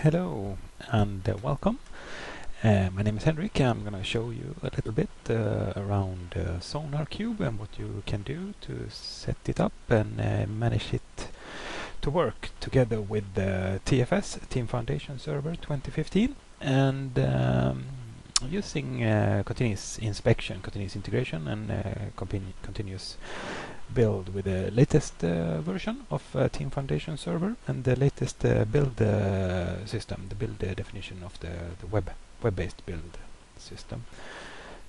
Hello and welcome. My name is Henrik. I'm going to show you a little bit around SonarQube and what you can do to set it up and manage it to work together with the TFS, Team Foundation Server 2015, and using continuous inspection, continuous integration, and continuous build with the latest version of Team Foundation Server and the latest build system, the build definition of the web-based build system.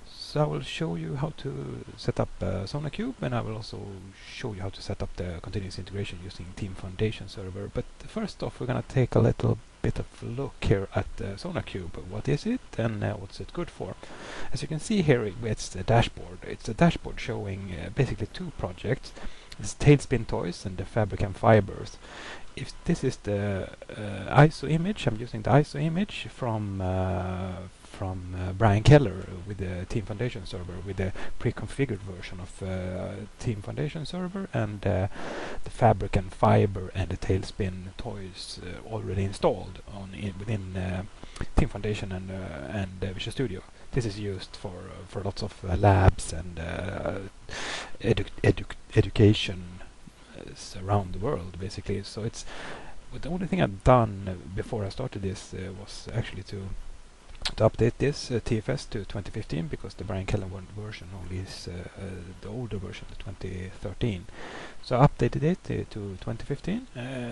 So I will show you how to set up SonarQube, and I will also show you how to set up the continuous integration using Team Foundation Server. But first off, we're going to take a little bit of a look here at SonarQube. What is it and what's it good for? As you can see here, it's the dashboard. It's a dashboard showing basically two projects. It's TailSpin Toys and the Fabric and Fibers. If this is the ISO image, I'm using the ISO image from Brian Keller with the Team Foundation Server, with the pre-configured version of Team Foundation Server, and the Fabric and Fiber and the TailSpin Toys already installed within Team Foundation and Visual Studio. This is used for lots of labs and education around the world, basically. So it's the only thing I've done before I started this was actually to update this TFS to 2015, because the Brian Keller version only is the older version, the 2013. So I updated it to 2015,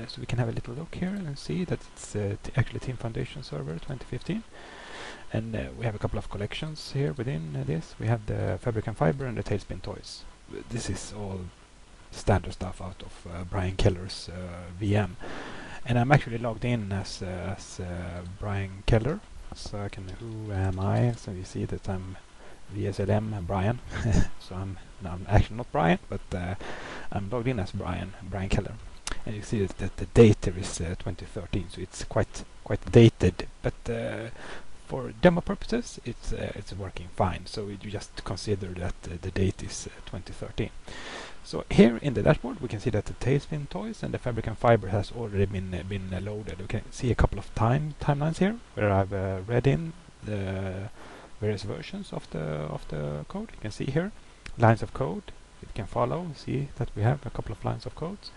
so we can have a little look here and see that it's actually Team Foundation Server 2015. And we have a couple of collections here within this. We have the Fabric and Fiber and the TailSpin Toys. This is all standard stuff out of Brian Keller's VM. And I'm actually logged in as Brian Keller. So I can, who am I? So you see that I'm VSLM Brian. So I'm actually not Brian, but I'm logged in as Brian Keller. And you see that the date here is 2013, so it's quite dated. But for demo purposes, it's working fine. So you just consider that the date is 2013. So here in the dashboard, we can see that the TailSpin Toys and the Fabric and Fiber has already been loaded. We can see a couple of timelines here where I've read in the various versions of the code. You can see here lines of code. You can follow, see that we have a couple of lines of codes,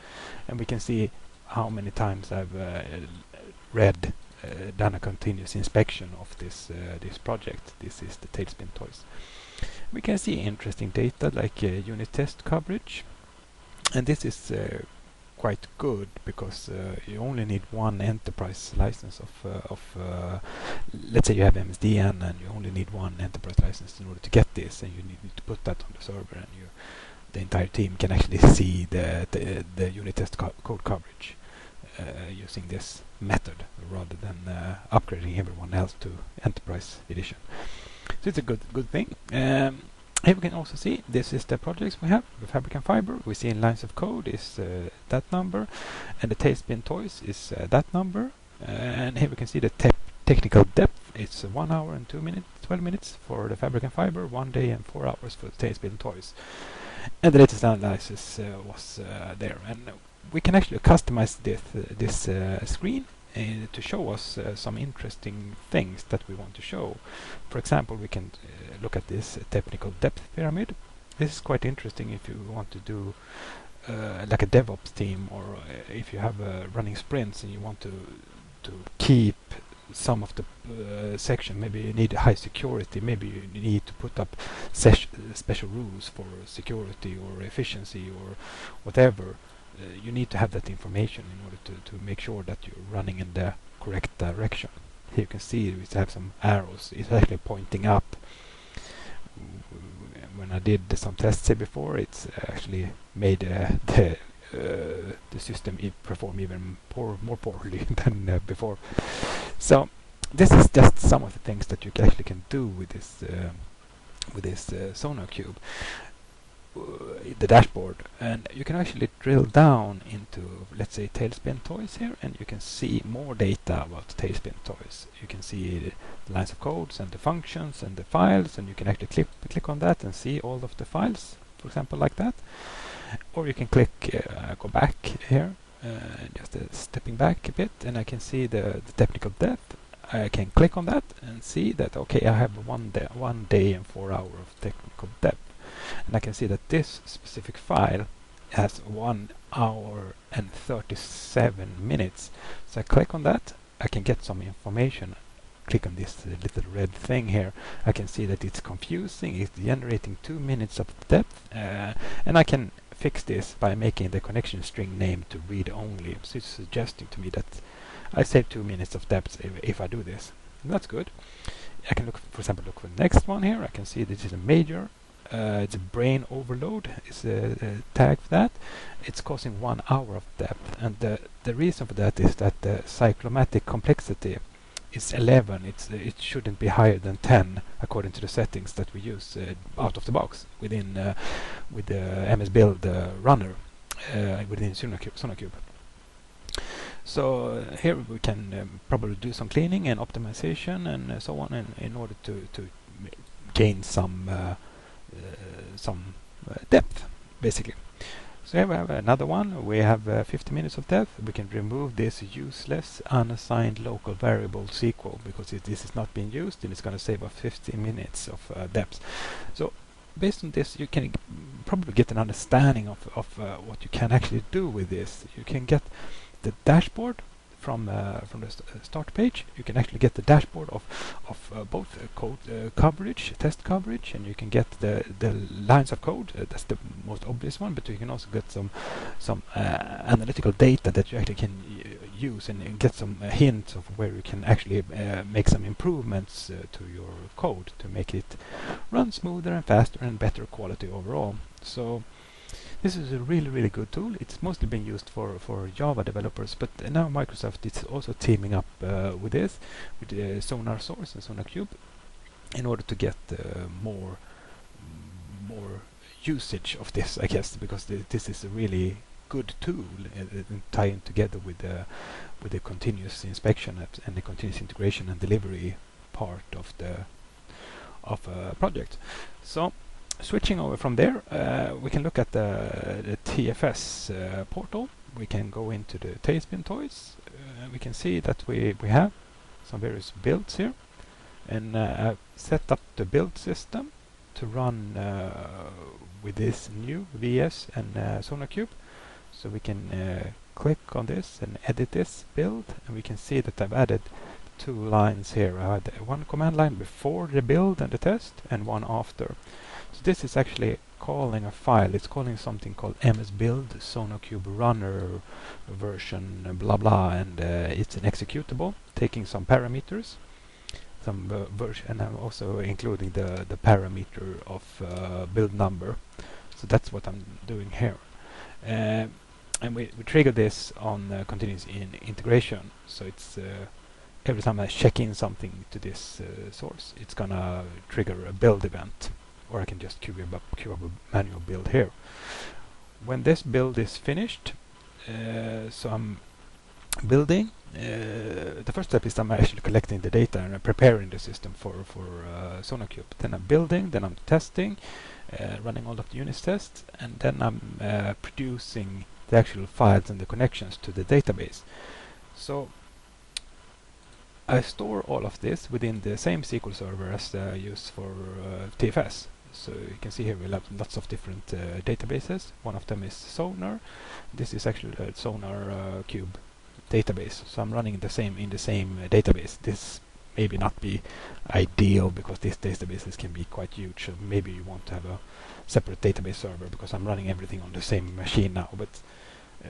and we can see how many times I've done a continuous inspection of this project. This is the TailSpin Toys. We can see interesting data like unit test coverage, and this is quite good because you only need one enterprise license of let's say you have MSDN and you only need one enterprise license in order to get this, and you need to put that on the server, and the entire team can actually see the unit test code coverage using this method rather than upgrading everyone else to enterprise edition. So it's a good thing. Here we can also see this is the projects we have. The Fabric and Fiber we see in lines of code is that number, and the TailSpin Toys is that number. And here we can see the technical depth. It's 1 hour and 12 minutes for the Fabric and Fiber, 1 day and 4 hours for the TailSpin Toys. And the latest analysis was there. And we can actually customize this screen to show us some interesting things that we want to show. For example, we can look at this technical depth pyramid. This is quite interesting if you want to do like a DevOps team, or if you have running sprints and you want to keep some of the section. Maybe you need high security, maybe you need to put up special rules for security or efficiency or whatever. You need to have that information in order to make sure that you're running in the correct direction. Here you can see we have some arrows. It's actually pointing up. When I did some tests here before, it's actually made the system perform even more poorly than before. So this is just some of the things that you actually can do with this SonarQube. The dashboard, and you can actually drill down into, let's say, TailSpin Toys here, and you can see more data about TailSpin Toys. You can see the lines of codes and the functions and the files, and you can actually click on that and see all of the files, for example, like that. Or you can click go back here just stepping back a bit, and I can see the technical depth. I can click on that and see that, okay, I have 1 day and 4 hours of technical depth. And I can see that this specific file has 1 hour and 37 minutes. So I click on that, I can get some information. Click on this little red thing here. I can see that it's confusing, it's generating 2 minutes of depth, and I can fix this by making the connection string name to read only. So it's suggesting to me that I save 2 minutes of depth if I do this. And that's good. I can look, for example, look for the next one here. I can see this is a major. It's a brain overload. It's a tag for that. It's causing 1 hour of depth, and the reason for that is that the cyclomatic complexity is 11. It shouldn't be higher than 10 according to the settings that we use out of the box within with the MSBuild Runner within SonarQube. So here we can probably do some cleaning and optimization and so on, in order to gain some depth, basically. So here we have another one. We have 50 minutes of depth. We can remove this useless unassigned local variable SQL because this is not being used, and it's going to save us 50 minutes of depth. So based on this, you can probably get an understanding of what you can actually do with this. You can get the dashboard from the start page. You can actually get the dashboard of both code coverage, test coverage, and you can get the lines of code. That's the most obvious one, but you can also get some analytical data that you actually can use and get some hints of where you can actually make some improvements to your code to make it run smoother and faster and better quality overall. So this is a really good tool. It's mostly being used for Java developers, but now Microsoft is also teaming up with this, with Sonar Source and SonarQube, in order to get more usage of this, I guess, because this is a really good tool, tying together with the continuous inspection and the continuous integration and delivery part of a project. So switching over from there, we can look at the TFS portal. We can go into the TailSpin Toys. We can see that we have some various builds here, and I've set up the build system to run with this new VS and SonarQube. So we can click on this and edit this build, and we can see that I've added 2 lines here. I had one command line before the build and the test, and one after. So this is actually calling a file. It's calling something called MSBuild SonarQube Runner version blah blah, and it's an executable taking some parameters, some version, and I'm also including the parameter of build number. So that's what I'm doing here, and we trigger this on continuous integration. So it's every time I check in something to this source, it's gonna trigger a build event. Or I can just queue up a manual build here. When this build is finished, so I'm building. The first step is I'm actually collecting the data and preparing the system for SonarQube. Then I'm building, then I'm testing, running all of the unit tests, and then I'm producing the actual files and the connections to the database. So I store all of this within the same SQL server as I use for TFS. So you can see here we have lots of different databases. One of them is Sonar. This is actually the SonarQube database. So I'm running in the same database. This maybe not be ideal because these databases can be quite huge. So maybe you want to have a separate database server because I'm running everything on the same machine now. But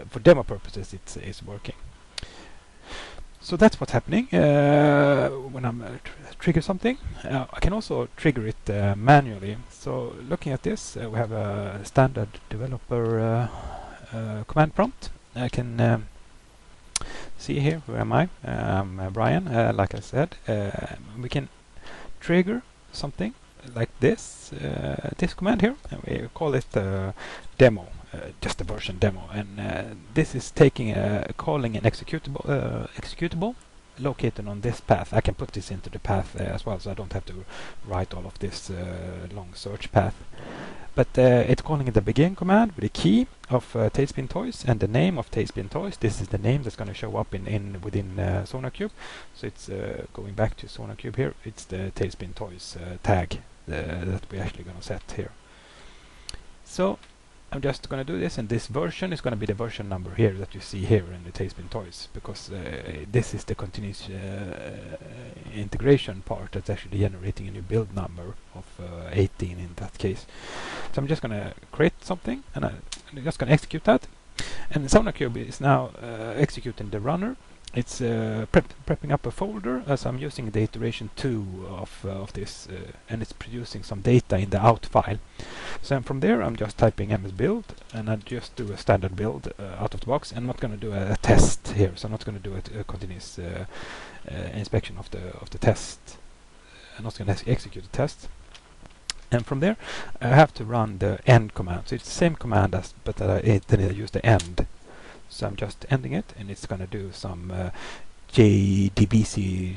for demo purposes, it's working. So that's what's happening when I'm trigger something. I can also trigger it manually. So looking at this, we have a standard developer command prompt. I can see here, where am I? I'm Brian, like I said. We can trigger something like this, this command here, and we call it demo. Just a version demo, and this is taking calling an executable located on this path. I can put this into the path as well, so I don't have to write all of this long search path. but it's calling it the begin command with a key of TailSpin Toys and the name of TailSpin Toys. This is the name that's going to show up within SonarQube. So it's going back to SonarQube here. It's the TailSpin Toys tag that we're actually going to set here. So I'm just going to do this, and this version is going to be the version number here that you see here in the TailSpin Toys, because this is the continuous integration part that's actually generating a new build number of 18 in that case. So I'm just going to create something, and I'm just going to execute that. And SonarQube is now executing the runner. It's prepping up a folder as I'm using the iteration 2 of this, and it's producing some data in the out file. So from there I'm just typing MSBuild, and I just do a standard build out of the box. I'm not going to do a test here, so I'm not going to do a continuous inspection of the test. I'm not going to execute the test. And from there I have to run the end command. So it's the same command as, but then I use the end. So I'm just ending it, and it's going to do some JDBC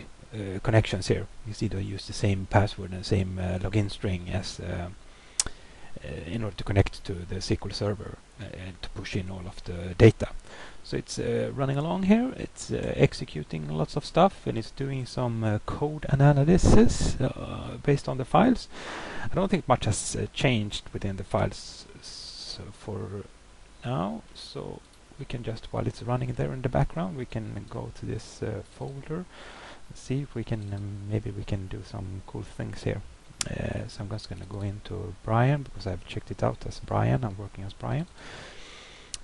connections here. You see they use the same password and same login string as in order to connect to the SQL server and to push in all of the data. So it's running along here. It's executing lots of stuff, and it's doing some code analysis based on the files. I don't think much has changed within the files for now. So we can just, while it's running there in the background, we can go to this folder, see if we can maybe we can do some cool things here. So I'm just going to go into Brian, because I've checked it out as Brian. I'm working as Brian,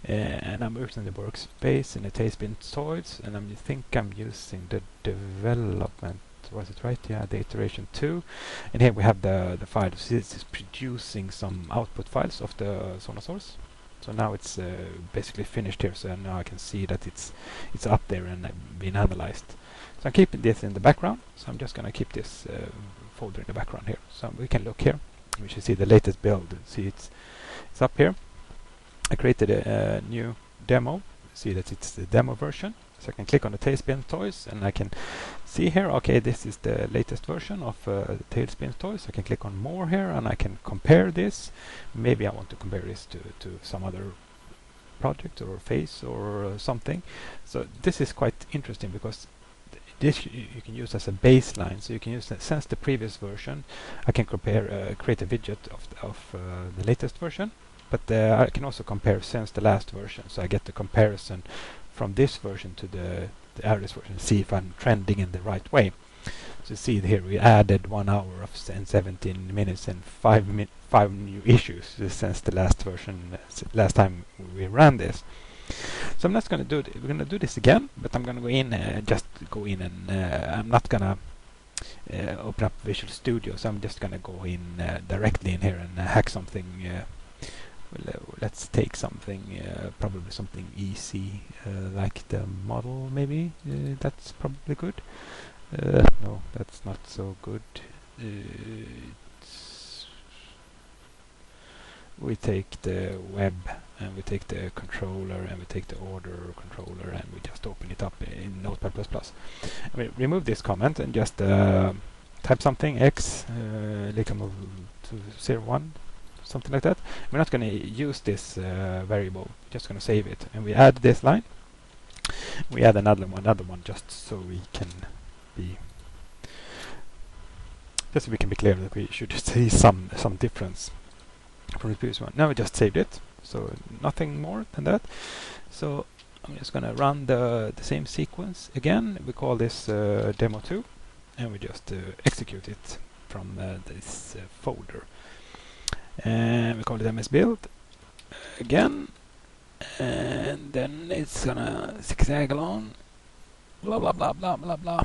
and I'm using the workspace in the TailSpin Toys, and I think I'm using the development. Was it right? Yeah, the iteration 2, and here we have the files. This is producing some output files of the Sonar source. So now it's basically finished here, so now I can see that it's up there and been analyzed. So I'm keeping this in the background, so I'm just going to keep this folder in the background here. So we can look here, we should see the latest build. See, it's up here. I created a new demo. See that it's the demo version. So I can click on the TailSpin Toys, and I can see here, okay, this is the latest version of the TailSpin Toys. I can click on more here, and I can compare this. Maybe I want to compare this to some other project or phase or something. So this is quite interesting, because this you can use as a baseline. So you can use that since the previous version. I can compare, create a widget of the latest version, but I can also compare since the last version. So I get the comparison from this version to the average version, see if I'm trending in the right way. So see here we added 1 hour and 17 minutes and 5 new issues since the last version, last time we ran this. So I'm not going to do it. We're going to do this again, but I'm going to go in, and I'm not going to open up Visual Studio. So I'm just going to go in directly in here and hack something. Let's take something, probably something easy, like the model maybe. That's probably good. No, that's not so good. We take the web, and we take the controller, and we take the order controller, and we just open it up in Notepad++. And we remove this comment and just type something, x, to 01, something like that. We're not going to use this variable, we're just going to save it, and we add this line. We add another one, just so we can be clear that we should see some difference from the previous one. Now we just saved it, so nothing more than that. So I'm just going to run the same sequence again. We call this demo 2, and we just execute it from this folder. And we call it MSBuild again, and then it's gonna zigzag along, blah blah blah blah blah blah.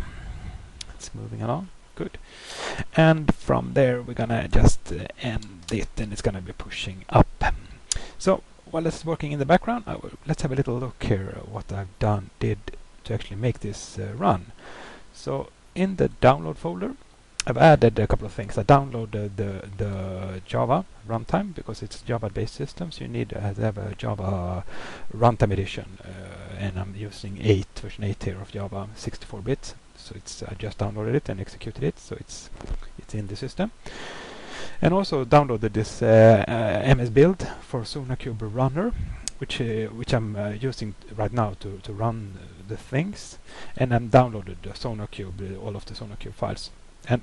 It's moving along, good. And from there we're gonna just end it, and it's gonna be pushing up. So while this is working in the background, let's have a little look here what I've did to actually make this run. So in the download folder, I've added a couple of things. I downloaded the Java runtime, because it's a Java-based system, so you need to have a Java runtime edition, and I'm using version 8 here of Java 64-bit. So I just downloaded it and executed it, so it's in the system. And also downloaded this MSBuild for SonarQube Runner, which I'm using right now to run the things. And I'm downloaded the SonarQube, all of the SonarQube files. And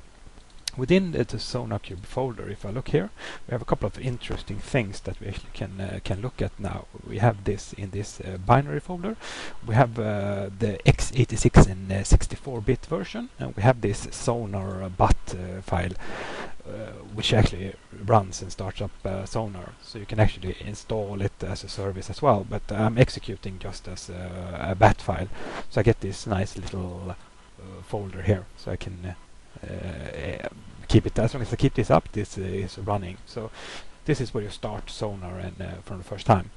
within the SonarQube folder, if I look here, we have a couple of interesting things that we actually can look at now. We have this in this binary folder. We have the x86 and 64-bit version, and we have this sonar bat file, which actually runs and starts up Sonar. So you can actually install it as a service as well, but I'm executing just as a bat file. So I get this nice little folder here, so I can keep it. As long as I keep this up, this is running. So this is where you start Sonar and from the first time.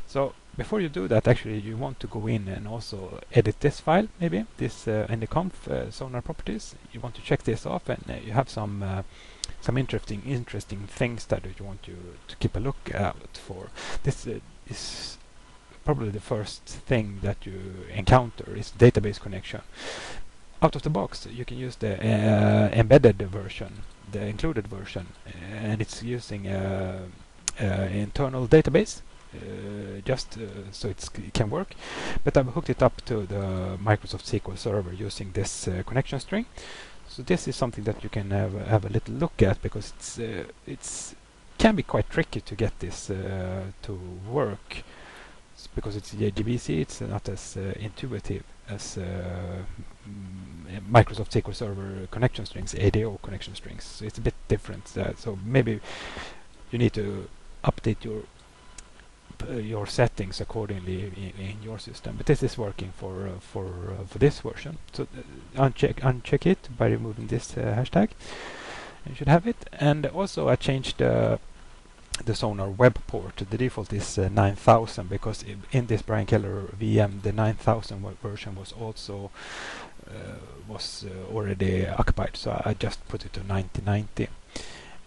So before you do that, actually you want to go in and also edit this file, maybe this in the conf Sonar properties. You want to check this off, and you have some interesting things that you want to keep a look out for. This is probably the first thing that you encounter is database connection. Out of the box, you can use the embedded version, the included version, and it's using internal database so it can work. But I've hooked it up to the Microsoft SQL Server using this connection string. So this is something that you can have a little look at, because it's can be quite tricky to get this to work. Because it's JDBC, it's not as intuitive as Microsoft SQL Server connection strings, ADO connection strings. So it's a bit different. So maybe you need to update your settings accordingly in your system. But this is working for this version. So uncheck it by removing this hashtag. You should have it. And also I changed the Sonar web port. The default is 9000, because in this Brian Keller VM the 9000 version was also already occupied, so I just put it to 9090.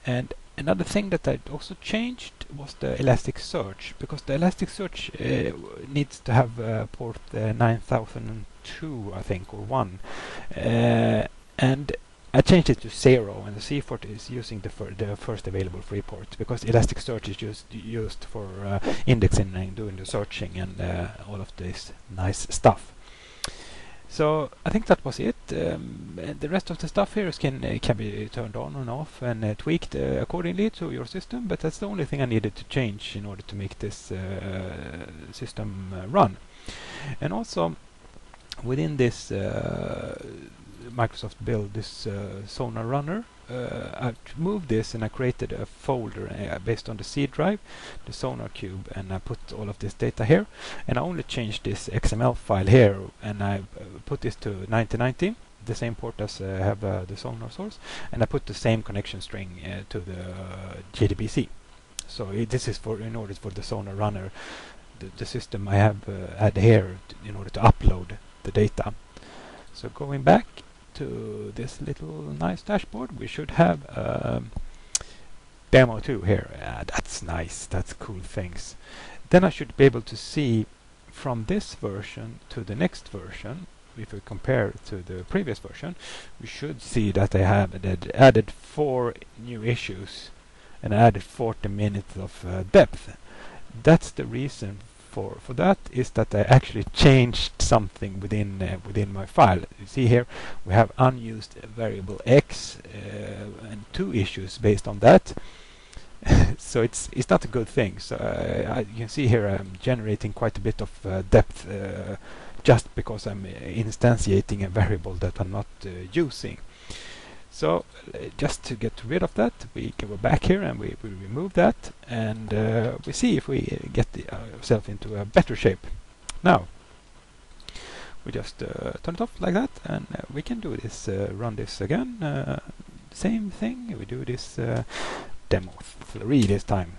And another thing that I also changed was the Elasticsearch, because the Elasticsearch needs to have port 9002, I think, or 1, and I changed it to 0, and the CFort is using the first available free port, because Elasticsearch is used for indexing and doing the searching and all of this nice stuff. So I think that was it. And the rest of the stuff here can be turned on and off and tweaked accordingly to your system, but that's the only thing I needed to change in order to make this system run. And also within this Microsoft build, this Sonar Runner, I've moved this and I created a folder based on the C drive, the SonarQube, and I put all of this data here. And I only changed this XML file here, and I put this to 9090, the same port as I have the Sonar source, and I put the same connection string to the JDBC. So this is in order for the Sonar Runner, the system I have had here in order to upload the data. So going back to this little nice dashboard, we should have demo 2 here. That's nice, that's cool things. Then I should be able to see from this version to the next version. If we compare to the previous version, we should see that I have added 4 new issues and added 40 minutes of depth. That's the reason for that, is that I actually changed something within my file. You see here we have unused variable x and 2 issues based on that. So it's not a good thing. So you can see here I'm generating quite a bit of depth just because I'm instantiating a variable that I'm not using. So just to get rid of that, we can go back here and we remove that, and we see if we get ourselves into a better shape. Now we just turn it off like that, and we can do this, run this again. Same thing, we do this demo 3 this time.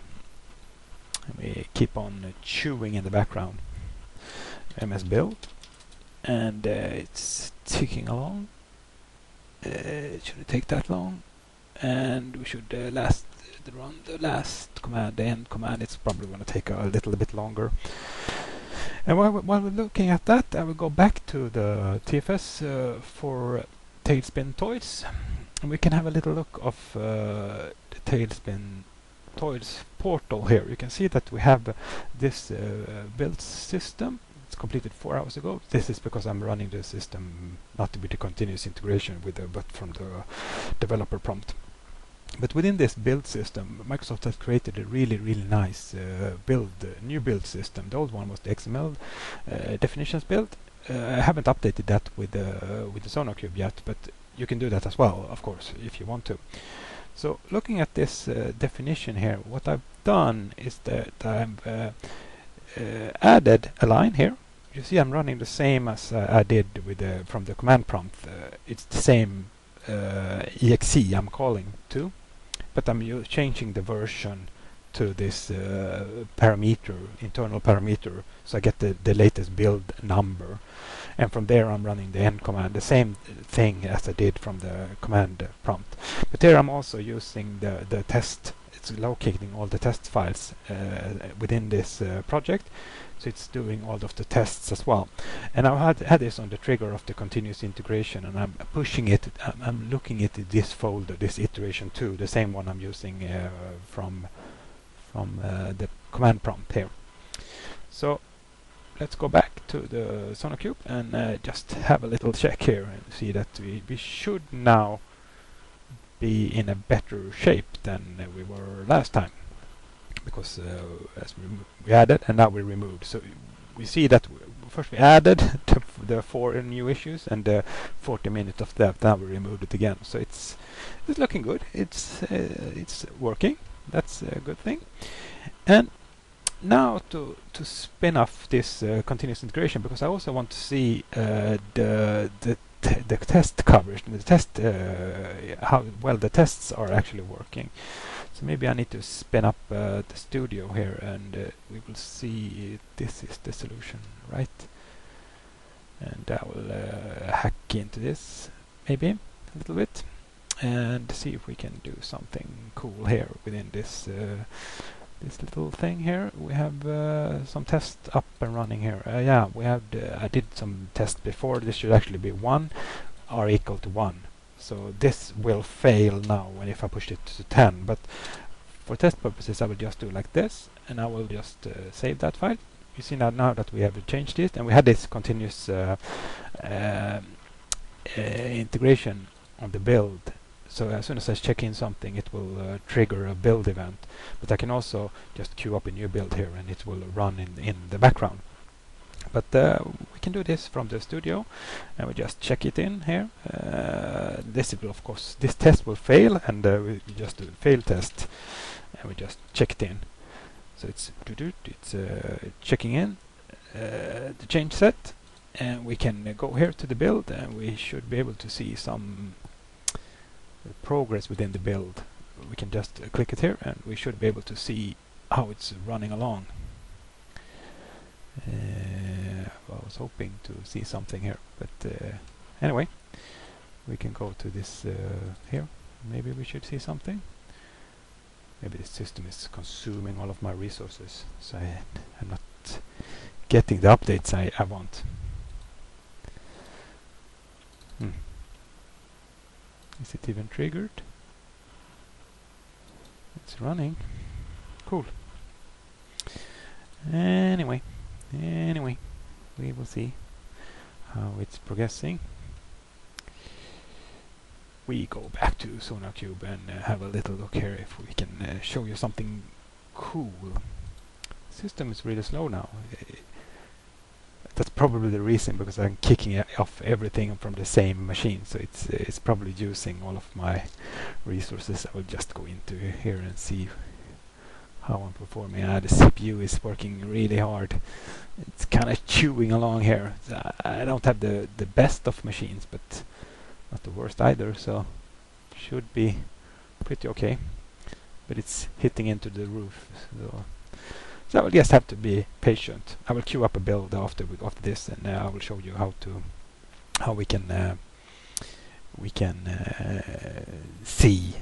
And we keep on chewing in the background. MSBuild, and it's ticking along. It shouldn't take that long, and we should run the last command, the end command. It's probably going to take a little bit longer. And while we're looking at that, I will go back to the TFS for TailSpin Toys, And we can have a little look of the TailSpin Toys portal here. You can see that we have this build system. It's completed 4 hours ago. This is because I'm running the system not with the continuous integration with but from the developer prompt. But within this build system, Microsoft has created a really nice new build system. The old one was the XML definitions build. I haven't updated that with the SonarQube yet, but you can do that as well, of course, if you want to. So looking at this definition here, what I've done is that I've added a line here. You see I'm running the same as I did with from the command prompt. It's the same exe I'm calling to, but I'm changing the version to this internal parameter, so I get the latest build number. And from there I'm running the end command, the same thing as I did from the command prompt. But here I'm also using the test. It's locating all the test files within this project, so it's doing all of the tests as well. And I had this on the trigger of the continuous integration, and I'm pushing it. I'm looking at this folder, this iteration 2, the same one I'm using from the command prompt here. So let's go back to the SonarQube and just have a little check here and see that we should now be in a better shape than we were last time, because as we added and now we removed. So we see that first we added the 4 new issues and the 40 minutes of depth. Now we removed it again. So it's looking good. It's working. That's a good thing. And now to spin off this continuous integration, because I also want to see the test coverage, the test how well the tests are actually working. So maybe I need to spin up the studio here, and we will see this is the solution, right? And I will hack into this maybe a little bit and see if we can do something cool here within this this little thing here. We have some tests up and running here. Yeah, we have. I did some tests before. This should actually be 1 r equal to 1. So this will fail now when if I push it to 10. But for test purposes, I will just do like this, and I will just save that file. You see now that we have changed it, and we had this continuous integration on the build. So as soon as I check in something, it will trigger a build event. But I can also just queue up a new build here, and it will run in the background. But we can do this from the studio, and we just check it in here. This will, of course, this test will fail, and we just do a fail test, and we just check it in. So it's checking in the change set, and we can go here to the build, and we should be able to see some progress within the build. We can just click it here, and we should be able to see how it's running along. I was hoping to see something here, but anyway, we can go to this here. Maybe we should see something. Maybe the system is consuming all of my resources, so I'm not getting the updates I want. Is it even triggered? It's running. Cool. Anyway, we will see how it's progressing. We go back to SonarQube and have a little look here if we can show you something cool. The system is really slow now. That's probably the reason, because I'm kicking off everything from the same machine, so it's probably using all of my resources. I will just go into here and see how I'm performing. The CPU is working really hard. It's kind of chewing along here. I don't have the best of machines, but not the worst either, so should be pretty okay. But it's hitting into the roof, so I will just have to be patient. I will queue up a build after this, and I will show you how we can see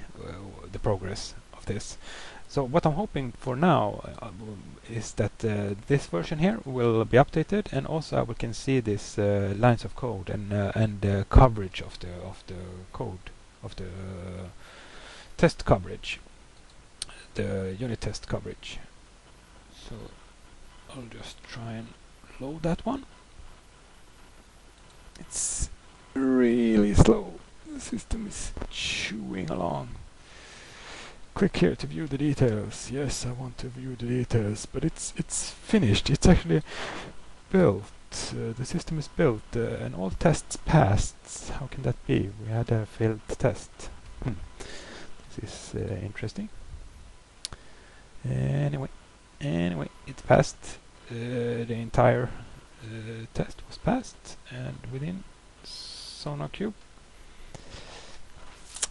the progress of this. So what I'm hoping for now is that this version here will be updated, and also we can see this lines of code and coverage of the code test coverage, the unit test coverage. So I'll just try and load that one. It's really slow. The system is chewing along. Click here to view the details. Yes, I want to view the details, but it's finished. It's actually built. The system is built and all tests passed. How can that be? We had a failed test. This is interesting. Anyway, it passed. The entire test was passed, and within SonarQube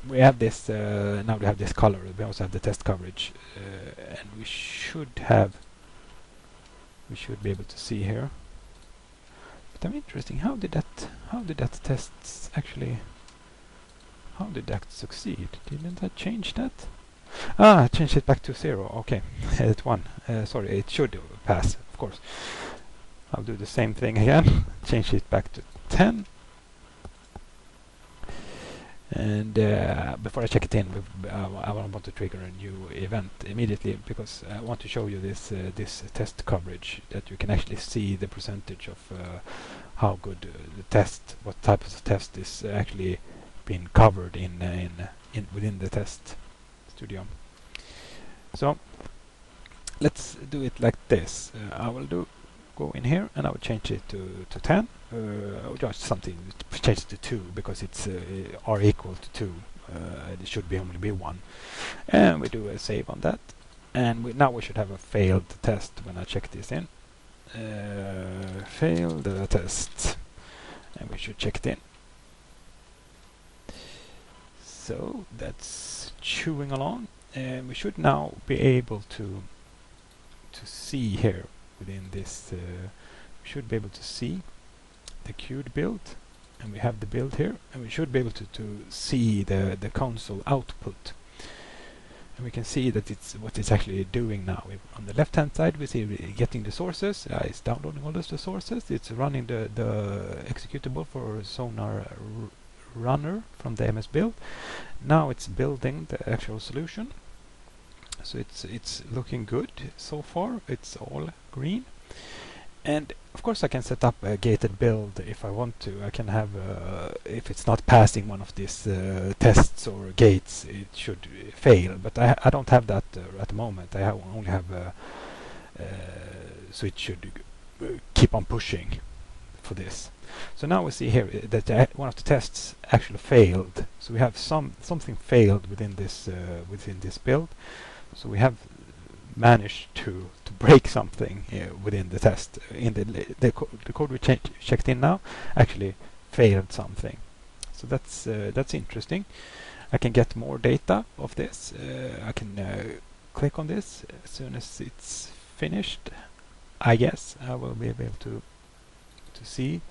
we have this. Now we have this color. We also have the test coverage, and we should be able to see here. But I'm interesting. How did that test actually? How did that succeed? Didn't I change that? Ah, I changed it back to 0. Okay, at 1. Sorry, it should pass, of course. I'll do the same thing again. Change it back to 10. And before I check it in, I want to trigger a new event immediately, because I want to show you this test coverage, that you can actually see the percentage of how good the test, what type of test is actually been covered within the test studio. So let's do it like this. I will go in here and I will change it to 10. Or just something, change it to 2 because it's r equal to 2. It should only be 1. And we do a save on that. And now we should have a failed test when I check this in. Failed test. And we should check it in. So that's chewing along, and we should now be able to see here within this. We should be able to see the queued build, and we have the build here, and we should be able to see the console output. And we can see that it's what it's actually doing now. On the left hand side we see getting the sources. It's downloading all those sources. It's running the executable for Sonar Runner from the MSBuild. Now it's building the actual solution. So it's looking good so far. It's all green. And of course I can set up a gated build if I want to. I can have, if it's not passing one of these tests or gates, it should fail. But I don't have that at the moment. I only have so it should keep on pushing for this. So now we see here that one of the tests actually failed. So we have something failed within this build. So we have managed to break something within the test. In the code we checked in now actually failed something. So that's interesting. I can get more data of this. I can click on this as soon as it's finished. I guess I will be able to see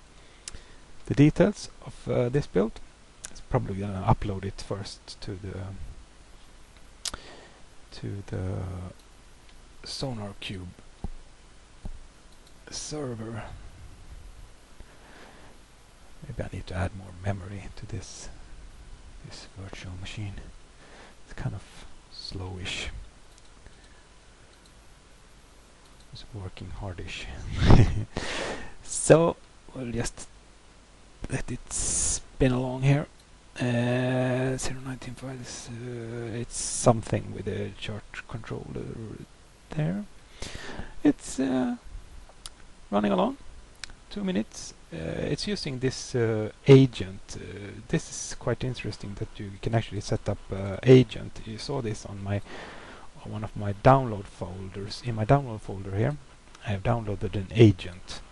the details of this build. It's probably gonna upload it first to the SonarQube server. Maybe I need to add more memory to this virtual machine. It's kind of slowish. It's working hardish. So we'll just let it spin along here. 0.19 is it's something with a chart controller there. It's running along. 2 minutes. It's using this agent. This is quite interesting that you can actually set up agent. You saw this on one of my download folders. In my download folder here, I have downloaded an agent.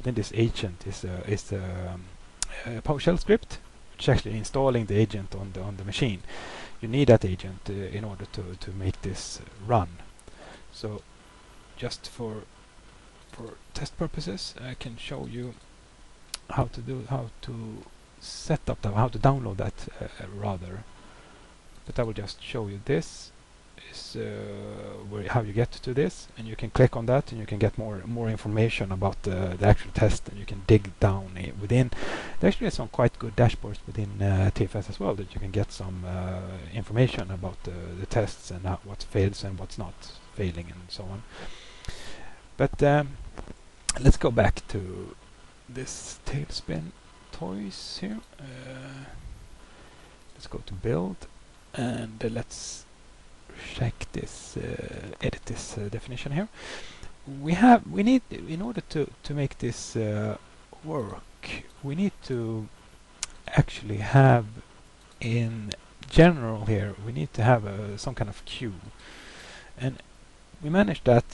Then this agent is a PowerShell script, which is actually installing the agent on the machine. You need that agent in order to make this run. So just for test purposes, I can show you how to set up how to download that rather. But I will just show you this. is how you get to this, and you can click on that and you can get more information about the actual test, and you can dig down within. There actually is some quite good dashboards within TFS as well, that you can get some information about the tests and what fails and what's not failing and so on. But let's go back to this TailSpin Toys here. Let's go to build, and let's check this, edit this definition here. We need, in order to make this work, we need to actually have, in general here, we need to have some kind of queue, and we manage that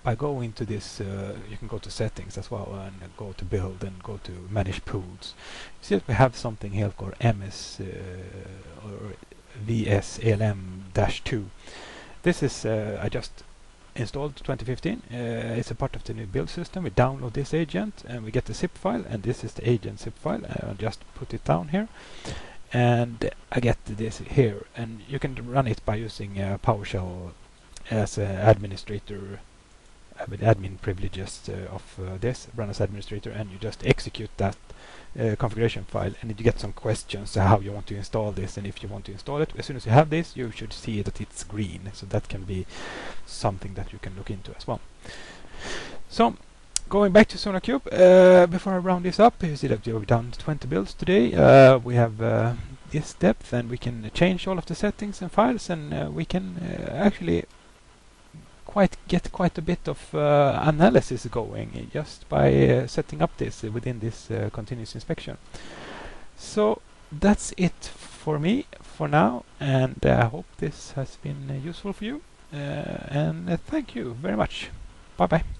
by going to this. You can go to settings as well and go to build and go to manage pools. You see that we have something here called or VSLM-2. This is I just installed 2015. It's a part of the new build system. We download this agent and we get the zip file, and this is the agent zip file. I'll just put it down here, and I get this here, and you can run it by using PowerShell as an administrator with admin privileges of this, run as administrator, and you just execute that configuration file, and you get some questions how you want to install this, and if you want to install it. As soon as you have this, you should see that it's green, so that can be something that you can look into as well. So going back to SonarQube, before I round this up, you see that we've done 20 builds today. We have this depth, and we can change all of the settings and files, and we can actually get quite a bit of analysis going just by setting up this within this continuous inspection. So that's it for me for now, and I hope this has been useful for you, and thank you very much. Bye bye.